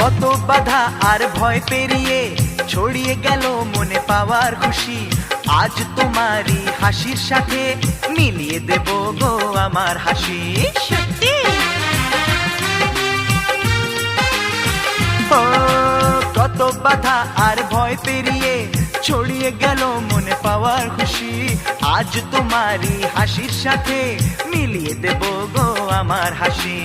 কত বাধা আর ভয় পেরিয়ে ছড়িয়ে গেল মনে পাওয়ার খুশি। আজ তোমারই হাসির সাথে মিলিয়ে দেব গো আমার হাসি। সত্যি ও কত বাধা আর ভয় পেরিয়ে ছড়িয়ে গেল মনে পাওয়ার খুশি। আজ তোমারই হাসির সাথে মিলিয়ে দেব গো আমার হাসি।